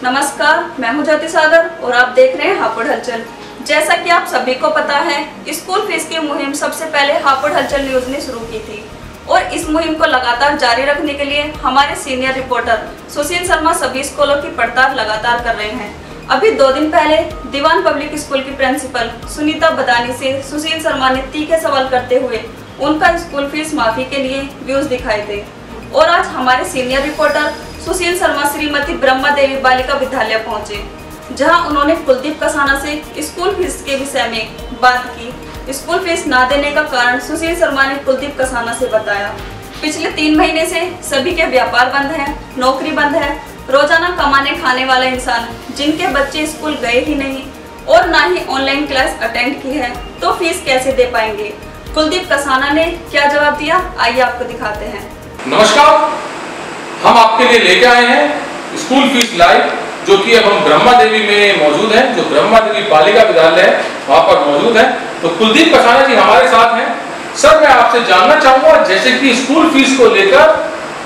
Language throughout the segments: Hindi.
नमस्कार, मैं हूं ज्योति सागर और आप देख रहे हैं हापुड़ हलचल। जैसा कि आप सभी को पता है, स्कूल फीस की मुहिम सबसे पहले हापुड़ हलचल न्यूज ने शुरू की थी और इस मुहिम को लगातार जारी रखने के लिए हमारे सीनियर रिपोर्टर सुशील शर्मा सभी स्कूलों की पड़ताल लगातार कर रहे हैं। अभी 2 दिन पहले दीवान पब्लिक स्कूल की प्रिंसिपल सुनीता बदानी से सुशील शर्मा ने तीखे सवाल करते हुए उनका स्कूल फीस माफी के लिए व्यूज दिखाए थे और आज हमारे सीनियर रिपोर्टर सुशील शर्मा श्रीमती ब्रह्मा देवी बालिका विद्यालय पहुंचे, जहां उन्होंने कुलदीप कसाना से स्कूल फीस के विषय में बात की। स्कूल फीस ना देने का कारण सुशील शर्मा ने कुलदीप कसाना से बताया। पिछले 3 महीने से सभी के व्यापार बंद हैं, नौकरी बंद है। रोजाना कमाने खाने वाला इंसान जिनके बच्चे स्कूल गए ही नहीं और ना ही ऑनलाइन क्लास अटेंड की है, तो फीस कैसे दे पाएंगे? कुलदीप कसाना ने क्या जवाब दिया, आइए आपको दिखाते हैं। नमस्कार, हम आपके लिए लेके आए हैं स्कूल फीस लाइव, जो कि अब हम ब्रह्मा देवी में मौजूद हैं, जो ब्रह्मा देवी बालिका विद्यालय है वहां पर मौजूद है। तो कुलदीप कसाना जी हमारे साथ हैं। सर, मैं आपसे जानना चाहूंगा, जैसे कि स्कूल फीस को लेकर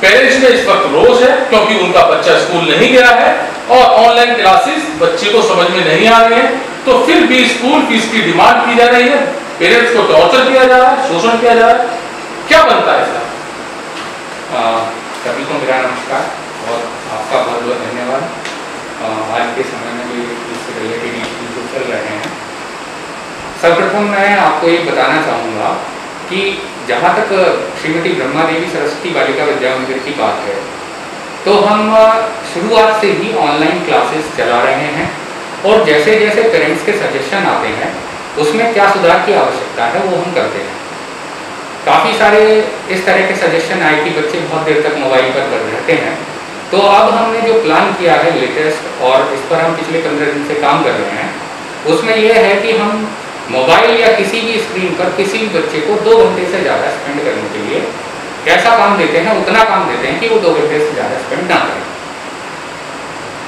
पेरेंट्स में इस वक्त रोष है क्योंकि उनका बच्चा स्कूल नहीं गया है और ऑनलाइन क्लासेस बच्चे को समझ में नहीं आ रही है, तो फिर भी स्कूल फीस की डिमांड की जा रही है, पेरेंट्स को टॉर्चर किया जा रहा है, शोषण किया जा रहा है, क्या बनता है इसका? सभी को मेरा नमस्कार और आपका बहुत बहुत धन्यवाद। आज के समय में भी इससे रिलेटेड इश्यूज जो चल रहे हैं, सर्वप्रथम मैं आपको ये बताना चाहूँगा कि जहाँ तक श्रीमती ब्रह्मा देवी सरस्वती बालिका विद्या मंदिर की बात है, तो हम शुरुआत से ही ऑनलाइन क्लासेस चला रहे हैं और जैसे जैसे पेरेंट्स के सजेशन आते हैं उसमें क्या सुधार की आवश्यकता है वो हम करते हैं। काफ़ी सारे इस तरह के सजेशन आए कि बच्चे बहुत देर तक मोबाइल पर रहते हैं, तो अब हमने जो प्लान किया है लेटेस्ट, और इस पर हम पिछले 15 दिन से काम कर रहे हैं, उसमें यह है कि हम मोबाइल या किसी भी स्क्रीन पर किसी भी बच्चे को 2 घंटे से ज़्यादा स्पेंड करने के लिए कैसा काम देते हैं, उतना काम देते हैं कि वो 2 घंटे से ज़्यादा स्पेंड ना करें।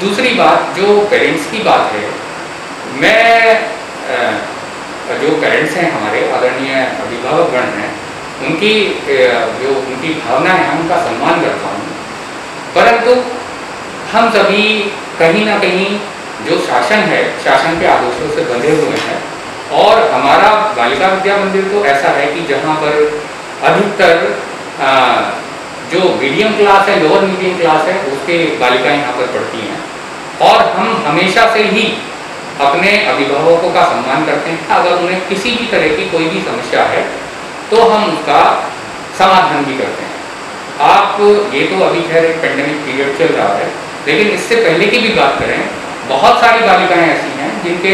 दूसरी बात, जो पेरेंट्स की बात है, मैं जो पेरेंट्स हैं हमारे आदरणीय अभिभावकगण हैं, उनकी जो उनकी भावनाएं हैं उनका सम्मान करता हूँ, परंतु हम सभी कहीं ना कहीं जो शासन है, शासन के आदेशों से बंधे हुए हैं और हमारा बालिका विद्या मंदिर तो ऐसा है कि जहाँ पर अधिकतर जो मीडियम क्लास है, लोअर मीडियम क्लास है, उसके बालिकाएं यहाँ पर पढ़ती हैं और हम हमेशा से ही अपने अभिभावकों का सम्मान करते हैं। अगर उन्हें किसी भी तरह की कोई भी समस्या है तो हम उसका समाधान भी करते हैं। आप ये तो अभी खैर एक पेंडेमिक पीरियड चल रहा है, लेकिन इससे पहले की भी बात करें, बहुत सारी बालिकाएं ऐसी हैं जिनके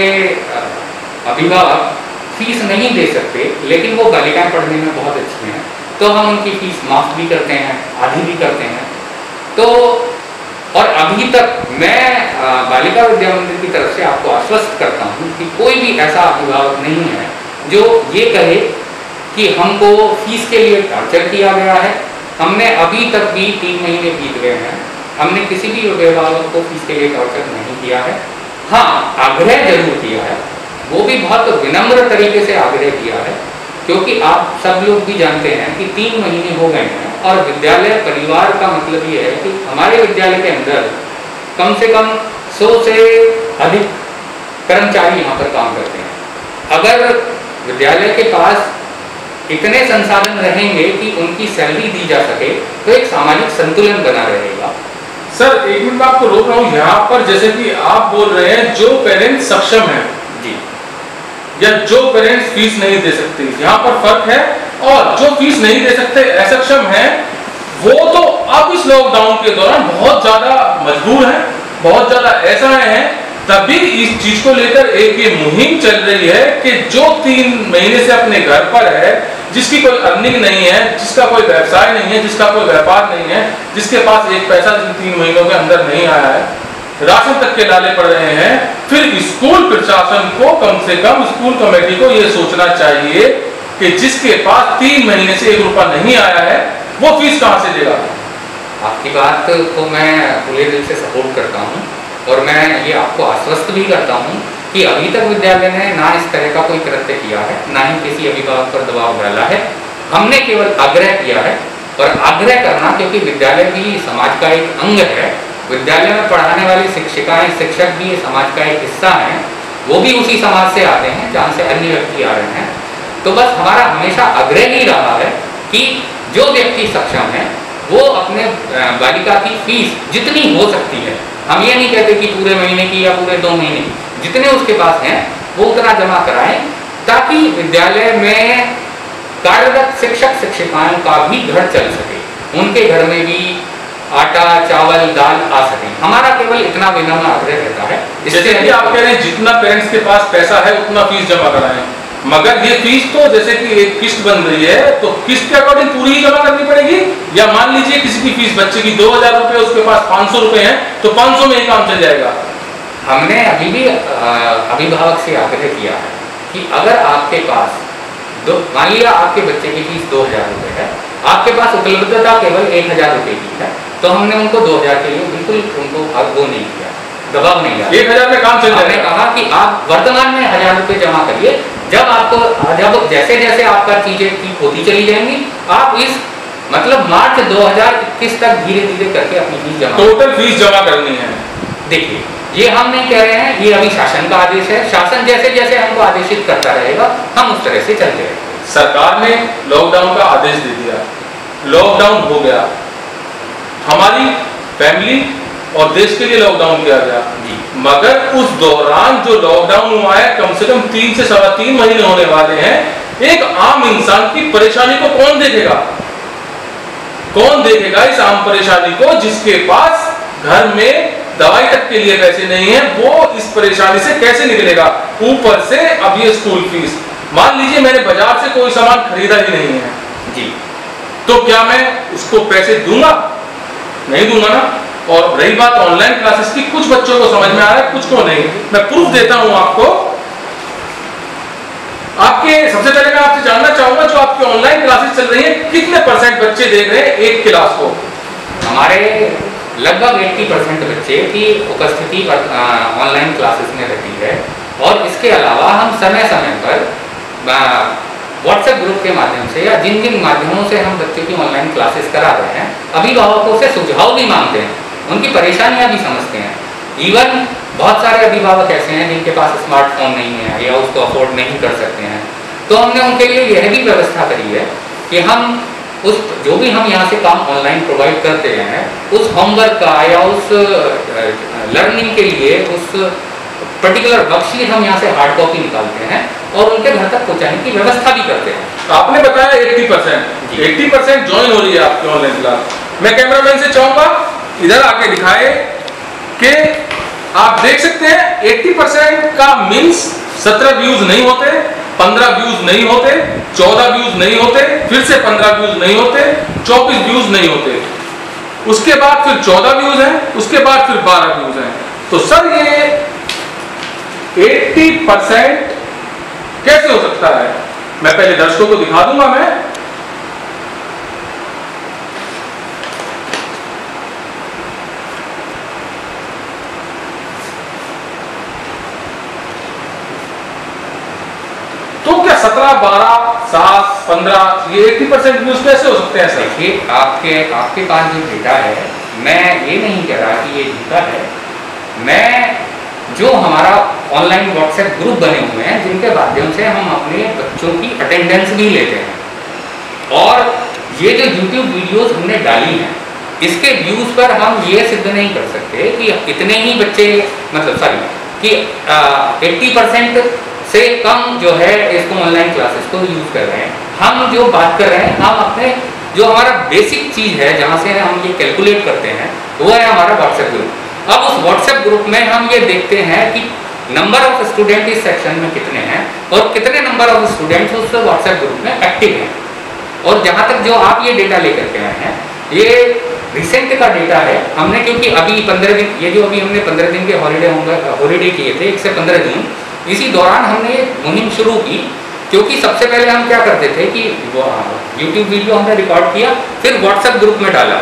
अभिभावक फीस नहीं दे सकते, लेकिन वो बालिकाएं पढ़ने में बहुत अच्छी हैं, तो हम उनकी फीस माफ भी करते हैं, आधी भी करते हैं। तो और अभी तक मैं बालिका विद्या मंदिर की तरफ से आपको आश्वस्त करता हूँ कि कोई भी ऐसा अभिभावक नहीं है जो ये कहे कि हमको फीस के लिए टॉर्चर किया गया है। हमने अभी तक भी 3 महीने बीत गए हैं, हमने किसी भी अभिभावक को फीस के लिए टॉर्चर नहीं किया है। हाँ, आग्रह जरूर किया है, वो भी बहुत विनम्र तरीके से आग्रह किया है, क्योंकि आप सब लोग भी जानते हैं कि 3 महीने हो गए हैं और विद्यालय परिवार का मतलब ये है कि हमारे विद्यालय के अंदर कम से कम 100 से अधिक कर्मचारी यहाँ पर काम करते हैं। अगर विद्यालय के पास इतने संसाधन रहेंगे कि उनकी सैलरी दी जा सके तो एक सामाजिक संतुलन बना रहेगा। सर, एक मिनट आपको रोक रहा हूँ यहाँ पर। जैसे कि आप बोल रहे हैं जो पेरेंट्स सक्षम हैं जी, या जो पेरेंट्स फीस नहीं दे सकते, यहाँ पर फर्क है। और जो फीस नहीं दे सकते, असक्षम हैं, वो तो अब इस लॉकडाउन के दौरान बहुत ज्यादा मजबूर हैं, बहुत ज्यादा ऐसा है। तभी इस चीज को लेकर एक ये मुहिम चल रही है कि जो 3 महीने से अपने घर पर है, जिसकी कोई अर्निंग नहीं है, जिसका कोई व्यवसाय नहीं है, जिसका कोई व्यापार नहीं है, जिसके पास एक पैसा 3 महीनों के अंदर नहीं आया है, राशन तक के लाले पड़ रहे हैं, फिर स्कूल प्रशासन को, कम से कम स्कूल कमेटी को ये सोचना चाहिए कि जिसके पास 3 महीने से 1 रुपया नहीं आया है वो फीस कहाँ से देगा। आपकी बात को मैं पूरे दिल से सपोर्ट करता हूँ और मैं ये आपको आश्वस्त भी करता हूँ कि अभी तक विद्यालय ने ना इस तरह का कोई कृत्य किया है, ना ही किसी अभिभावक पर दबाव डाला है। हमने केवल आग्रह किया है, और आग्रह करना क्योंकि विद्यालय भी समाज का एक अंग है, विद्यालय में पढ़ाने वाली शिक्षिकाएं, शिक्षक भी समाज का एक हिस्सा हैं, वो भी उसी समाज से आते हैं जहाँ से अन्य व्यक्ति आ रहे हैं। तो बस हमारा हमेशा आग्रह ही रहा है कि जो व्यक्ति सक्षम है वो अपने बालिका की फीस जितनी हो सकती है, हम ये नहीं कहते कि पूरे महीने की या पूरे 2 महीने की, जितने उसके पास हैं वो उतना जमा कराएं, ताकि विद्यालय में कार्यरत शिक्षक शिक्षिकाओं का भी घर चल सके, उनके घर में भी आटा चावल दाल आ सके। हमारा केवल इतना विनम्र आग्रह रहता है। जैसे कि आप कह रहे हैं जितना पेरेंट्स के पास पैसा है उतना फीस जमा कराएं, मगर ये फीस तो जैसे कि एक किस्त बन रही है तो किस्त के अकॉर्डिंग पूरी ही जमा करनी पड़ेगी, या मान लीजिए किसी की फीस बच्चे की 2000 रुपए, उसके पास 500 रुपए हैं तो 500 में ही काम चल जाएगा। हमने अभी भी अभिभावक से आग्रह किया है कि अगर आपके पास मान लिया आपके बच्चे की फीस 2000 रुपए है, आपके पास उपलब्धता केवल 1000 रुपए की है, तो हमने उनको 2000 के लिए बिल्कुल उनको वो नहीं किया, दबाव नहीं किया। 1000 में काम चल जाएगा। हमने कहा कि आप वर्तमान में 1000 रुपए जमा करिए, जब जैसे जैसे आपका चीजें ठीक होती चली जाएंगी, आप इस मतलब मार्च 2021 तक धीरे धीरे करके अपनी फीस जमा, टोटल फीस जमा करनी है। देखिए ये हम नहीं कह रहे हैं, ये अभी शासन का आदेश है, शासन जैसे जैसे हमको आदेशित करता रहेगा हम उस तरह से चलते रहेंगे। सरकार ने लॉकडाउन का आदेश दे दिया, लॉकडाउन हो गया, हमारी फैमिली और देश के लिए लॉकडाउन किया गया, मगर उस दौरान जो लॉकडाउन हुआ है कम से कम 3 से 3.25 महीने होने वाले हैं, एक आम इंसान की परेशानी को कौन देखेगा? कौन देखेगा इस आम परेशानी को जिसके पास घर में दवाई तक के लिए पैसे नहीं है? वो इस परेशानी से कैसे निकलेगा? ऊपर से अब ये स्कूल फीस, मान लीजिए मैंने बाजार से कोई सामान खरीदा ही नहीं है जी, तो क्या मैं उसको पैसे दूंगा? नहीं दूंगा ना। और रही बात ऑनलाइन क्लासेस की, कुछ बच्चों को समझ में आ रहा है, कुछ को नहीं। मैं प्रूफ देता हूं आपको। आपके सबसे पहले मैं आपसे जानना चाहूंगा, जो आपकी ऑनलाइन क्लासेस चल रही हैं, कितने % बच्चे देख रहे हैं एक क्लास को? हमारे लगभग 80% बच्चे की उपस्थिति ऑनलाइन क्लासेस में रहती है, और इसके अलावा हम समय समय पर व्हाट्सएप ग्रुप के माध्यम से या जिन जिन माध्यमों से हम बच्चों की ऑनलाइन क्लासेस करा रहे हैं, अभिभावकों से सुझाव भी मांगते हैं, उनकी परेशानियां भी समझते हैं। इवन बहुत सारे अभिभावक ऐसे हैं जिनके पास स्मार्टफोन नहीं है या उसको अफोर्ड नहीं कर सकते हैं, तो हमने उनके लिए यह भी व्यवस्था करी है कि हम उस जो भी हम यहाँ से काम ऑनलाइन प्रोवाइड करते हैं, उस होमवर्क का या उस लर्निंग के लिए उस पर्टिकुलर वर्कशीट हम यहाँ से हार्ड कॉपी निकालते हैं और उनके घर तक पहुँचाने की व्यवस्था भी करते हैं। आपने बताया 80% ज्वाइन हो रही है आपकी ऑनलाइन क्लास। मैं कैमरामैन से चाहूंगा इधर आके दिखाए कि आप देख सकते हैं 80% का मीन्स 17 व्यूज नहीं होते, 15 व्यूज नहीं होते, 14 व्यूज नहीं होते, फिर से 15 व्यूज नहीं होते, 24 व्यूज नहीं होते, उसके बाद फिर 14 व्यूज हैं, उसके बाद फिर 12 व्यूज हैं। तो सर ये 80% कैसे हो सकता है? मैं पहले दर्शकों को दिखा दूंगा। मैं तो क्या 17, 12, 7, 15 ये 80% व्यूज कैसे हो सकते हैं सर? देखिए आपके पास जो डेटा है, मैं ये नहीं कह रहा कि ये झूठा है। मैं जो हमारा ऑनलाइन व्हाट्सएप ग्रुप बने हुए हैं जिनके माध्यम से हम अपने बच्चों की अटेंडेंस भी लेते हैं, और ये जो YouTube वीडियोस हमने डाली हैं इसके व्यूज पर हम ये सिद्ध नहीं कर सकते कि इतने ही बच्चे कि 80% से कम जो है इसको ऑनलाइन क्लासेस को यूज कर रहे हैं। हम जो बात कर रहे हैं, हम अपने जो हमारा बेसिक चीज है जहाँ से हम ये कैलकुलेट करते हैं वो है हमारा व्हाट्सएप ग्रुप। अब उस व्हाट्सएप ग्रुप में हम ये देखते हैं कि नंबर ऑफ स्टूडेंट इस सेक्शन में कितने हैं और कितने नंबर ऑफ स्टूडेंट्स उस व्हाट्सएप ग्रुप में एक्टिव हैं। और जहाँ तक जो आप ये डेटा लेकर के आए हैं, ये रिसेंट का डेटा है। हमने क्योंकि अभी 15 दिन, ये जो अभी हमने 15 दिन के हॉलीडे किए थे 1 से 15 दिन, इसी दौरान हमने मुहिम शुरू की। क्योंकि सबसे पहले हम क्या करते थे कि YouTube वीडियो हमने रिकॉर्ड किया, फिर व्हाट्सएप ग्रुप में डाला।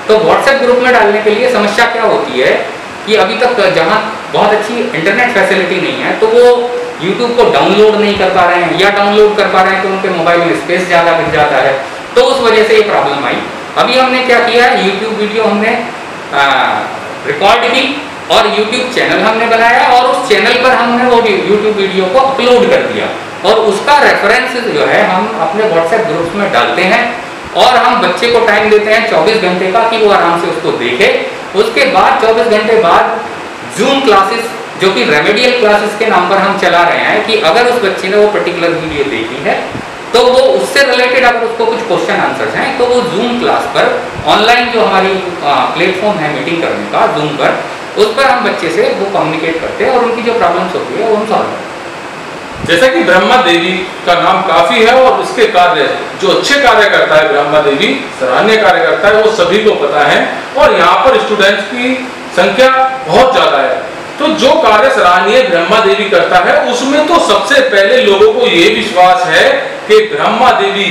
तो व्हाट्सएप ग्रुप में डालने के लिए समस्या क्या होती है कि अभी तक जहाँ बहुत अच्छी इंटरनेट फैसिलिटी नहीं है तो वो YouTube को डाउनलोड नहीं कर पा रहे हैं, या डाउनलोड कर पा रहे हैं तो उनके मोबाइल में स्पेस ज़्यादा मिल जाता है, तो उस वजह से ये प्रॉब्लम आई। अभी हमने क्या किया, YouTube वीडियो हमने रिकॉर्ड की और YouTube चैनल हमने बनाया और उस चैनल पर हमने वो YouTube वीडियो को अपलोड कर दिया और उसका रेफरेंस जो है हम अपने WhatsApp ग्रुप्स में डालते हैं और हम बच्चे को टाइम देते हैं 24 घंटे का कि वो आराम से उसको देखे। उसके बाद 24 घंटे बाद जूम क्लासेस, जो कि रेमेडियल क्लासेस के नाम पर हम चला रहे हैं, कि अगर उस बच्चे ने वो पर्टिकुलर वीडियो देखी है तो वो उससे रिलेटेड अगर उसको कुछ क्वेश्चन आंसर्स हैं तो वो जूम क्लास पर ऑनलाइन जो हमारी प्लेटफॉर्म है मीटिंग करने का जूम पर, उस पर हम बच्चे से वो कम्युनिकेट करते हैं और उनकी जो प्रॉब्लम्स होती है वो हम सॉल्व करते हैं। जैसा कि ब्रह्मा देवी का नाम काफी है और इसके कार्य जो अच्छे कार्य करता है ब्रह्मा देवी, सराहनीय कार्य करता है, वो सभी को पता है और यहाँ पर स्टूडेंट्स की संख्या बहुत ज्यादा है। तो जो कार्य सराहनीय ब्रह्मा देवी करता है उसमें तो सबसे पहले लोगों को ये विश्वास है कि ब्रह्मा देवी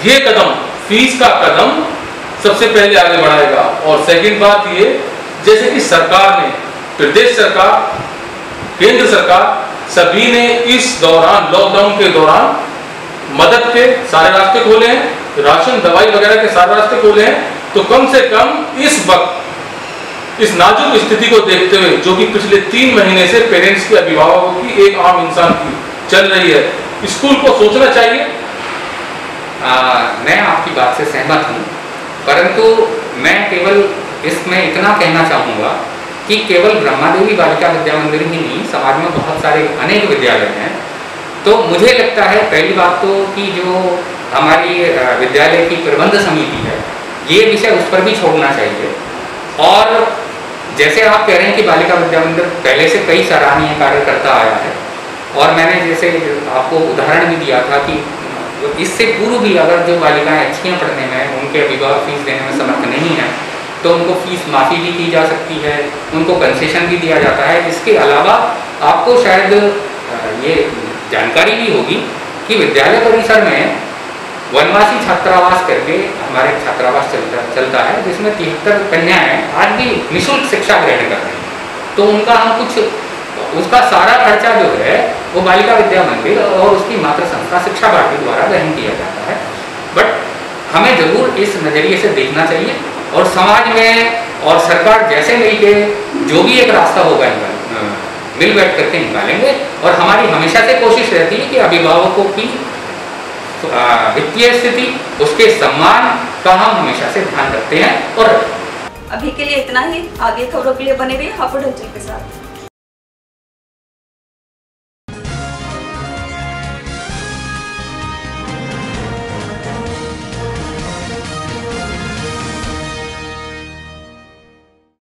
ये कदम, फीस का कदम सबसे पहले आगे बढ़ाएगा। और सेकंड बात ये, जैसे कि सरकार ने, प्रदेश सरकार, केंद्र सरकार, सभी ने इस दौरान, लॉकडाउन के दौरान मदद के सारे रास्ते खोले हैं, राशन दवाई वगैरह के सारे रास्ते खोले हैं। तो कम से कम इस वक्त इस नाजुक स्थिति को देखते हुए, जो कि पिछले 3 महीने से पेरेंट्स की, अभिभावकों की, एक आम इंसान की चल रही है, स्कूल को सोचना चाहिए। मैं आपकी बात से सहमत हूँ, परंतु मैं केवल इसमें इतना कहना चाहूँगा कि केवल ब्रह्मा देवी बालिका विद्या मंदिर ही नहीं, समाज में बहुत सारे अनेक विद्यालय हैं। तो मुझे लगता है पहली बात तो कि जो हमारी विद्यालय की प्रबंध समिति है, ये विषय उस पर भी छोड़ना चाहिए। और जैसे आप कह रहे हैं कि बालिका विद्या मंदिर पहले से कई सराहनीय कार्य करता आया है और मैंने जैसे आपको उदाहरण भी दिया था कि इससे पूर्व भी अगर जो बालिकाएं अच्छी हैं पढ़ने में, उनके अभिभावक फीस देने में समर्थ नहीं है तो उनको फीस माफ़ी भी की जा सकती है, उनको कंसेशन भी दिया जाता है। इसके अलावा आपको शायद ये जानकारी भी होगी कि विद्यालय परिसर में वनवासी छात्रावास करके हमारे छात्रावास चलता है, जिसमें 73 कन्याएं आज भी निःशुल्क शिक्षा ग्रहण कर रही हैं। तो उनका हम कुछ, उसका सारा खर्चा जो है वो बालिका विद्या मंदिर और उसकी मातृ संस्था शिक्षा भारती द्वारा वहन किया जाता है। बट हमें जरूर इस नज़रिए से देखना चाहिए और समाज में और सरकार जैसे मिलके जो भी एक रास्ता होगा मिल बैठ करके निकालेंगे। और हमारी हमेशा से कोशिश रहती है कि अभिभावकों की वित्तीय स्थिति, उसके सम्मान का हम हमेशा से ध्यान रखते हैं। और अभी के लिए इतना ही। आगे खबरों के लिए बने रहिए हापुड़ हलचल के साथ।